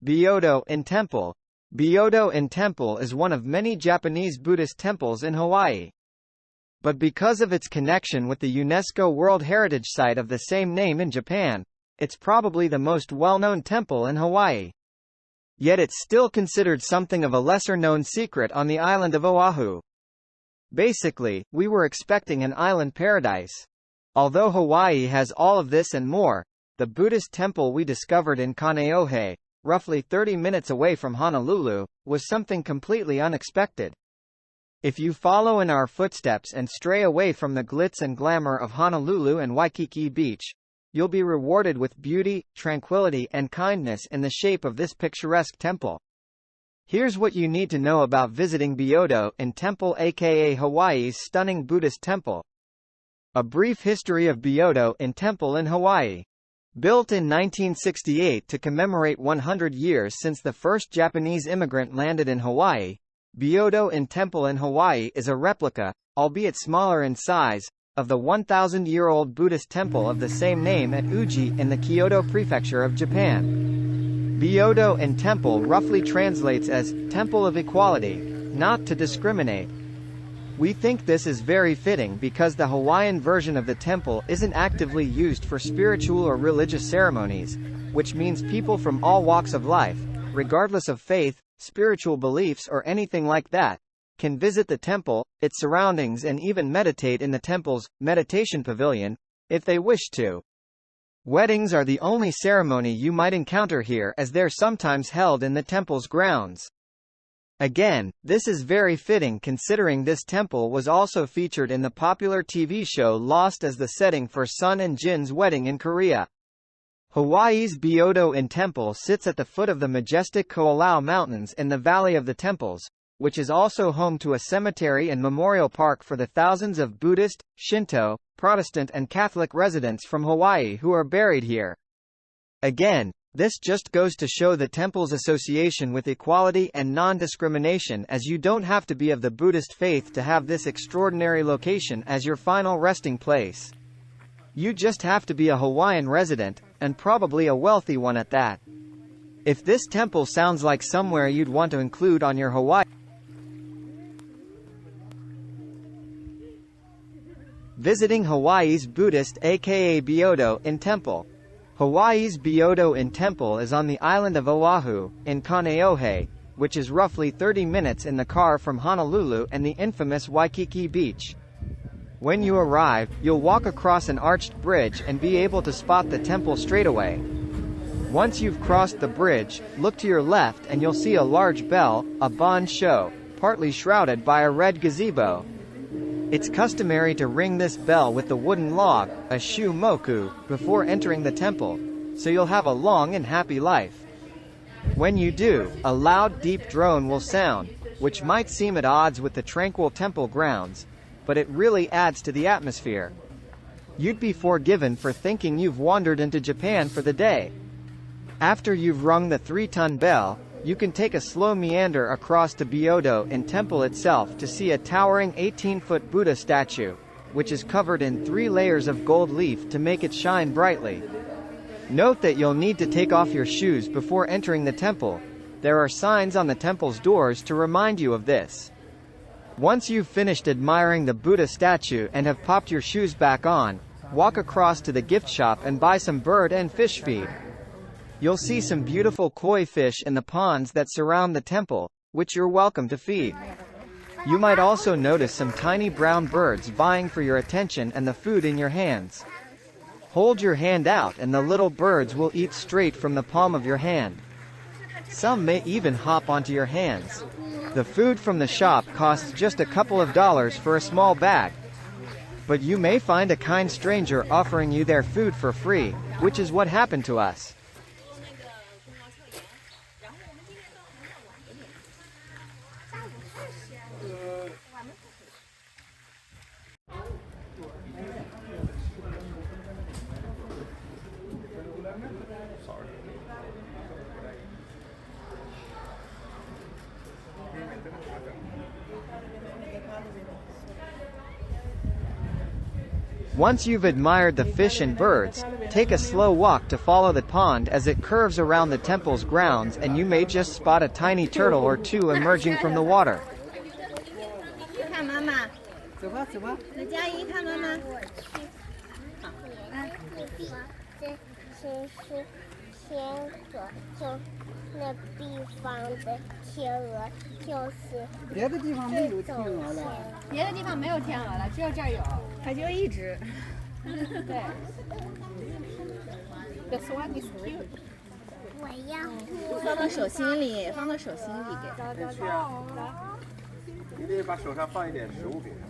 Byodo In Temple. Byodo In Temple is one of many Japanese Buddhist temples in Hawaii. But because of its connection with the UNESCO World Heritage Site of the same name in Japan, it's probably the most well-known temple in Hawaii. Yet it's still considered something of a lesser-known secret on the island of Oahu. Basically, we were expecting an island paradise. Although Hawaii has all of this and more, the Buddhist temple we discovered in Kaneohe, roughly 30 minutes away from Honolulu, was something completely unexpected. If you follow in our footsteps and stray away from the glitz and glamour of Honolulu and Waikiki Beach, you'll be rewarded with beauty, tranquility and kindness in the shape of this picturesque temple. Here's what you need to know about visiting Byodo In Temple, aka Hawaii's stunning Buddhist temple. A brief history of Byodo In Temple in Hawaii. Built in 1968 to commemorate 100 years since the first Japanese immigrant landed in Hawaii, Byodo In Temple in Hawaii is a replica, albeit smaller in size, of the 1,000-year-old Buddhist temple of the same name at Uji in the Kyoto Prefecture of Japan. Byodo In Temple roughly translates as, Temple of Equality, not to discriminate. We think this is very fitting because the Hawaiian version of the temple isn't actively used for spiritual or religious ceremonies, which means people from all walks of life, regardless of faith, spiritual beliefs or anything like that, can visit the temple, its surroundings and even meditate in the temple's meditation pavilion, if they wish to. Weddings are the only ceremony you might encounter here as they're sometimes held in the temple's grounds. Again, this is very fitting considering this temple was also featured in the popular TV show Lost as the setting for Sun and Jin's wedding in Korea. Hawaii's Byodo In Temple sits at the foot of the majestic Ko'olau Mountains in the Valley of the Temples, which is also home to a cemetery and memorial park for the thousands of Buddhist, Shinto, Protestant and Catholic residents from Hawaii who are buried here. Again, this just goes to show the temple's association with equality and non-discrimination, as you don't have to be of the Buddhist faith to have this extraordinary location as your final resting place. You just have to be a Hawaiian resident, and probably a wealthy one at that. If this temple sounds like somewhere you'd want to include on your Hawaii visiting Hawaii's Buddhist aka Byodo In Temple. Hawaii's Byodo In Temple is on the island of Oahu, in Kaneohe, which is roughly 30 minutes in the car from Honolulu and the infamous Waikiki Beach. When you arrive, you'll walk across an arched bridge and be able to spot the temple straight away. Once you've crossed the bridge, look to your left and you'll see a large bell, a bon show, partly shrouded by a red gazebo. It's customary to ring this bell with the wooden log, a shu moku, before entering the temple, so you'll have a long and happy life. When you do, a loud deep drone will sound, which might seem at odds with the tranquil temple grounds, but it really adds to the atmosphere. You'd be forgiven for thinking you've wandered into Japan for the day. After you've rung the 3-ton bell, you can take a slow meander across to Byodo In Temple itself to see a towering 18-foot Buddha statue, which is covered in 3 layers of gold leaf to make it shine brightly. Note that you'll need to take off your shoes before entering the temple. There are signs on the temple's doors to remind you of this. Once you've finished admiring the Buddha statue and have popped your shoes back on, walk across to the gift shop and buy some bird and fish feed. You'll see some beautiful koi fish in the ponds that surround the temple, which you're welcome to feed. You might also notice some tiny brown birds vying for your attention and the food in your hands. Hold your hand out and the little birds will eat straight from the palm of your hand. Some may even hop onto your hands. The food from the shop costs just a couple of dollars for a small bag. But you may find a kind stranger offering you their food for free, which is what happened to us. Once you've admired the fish and birds, Take a slow walk to follow the pond as it curves around the temple's grounds, and you may just spot a tiny turtle or two emerging from the water. 看妈妈，走吧走吧。那佳怡看妈妈。天鹅，就那地方的天鹅，就是别的地方没有天鹅了，别的地方没有天鹅了，只有这儿有，它就一只。对。This one is cute。我要放到手心里，放到手心里给它。去啊！你得把手上放一点食物给它。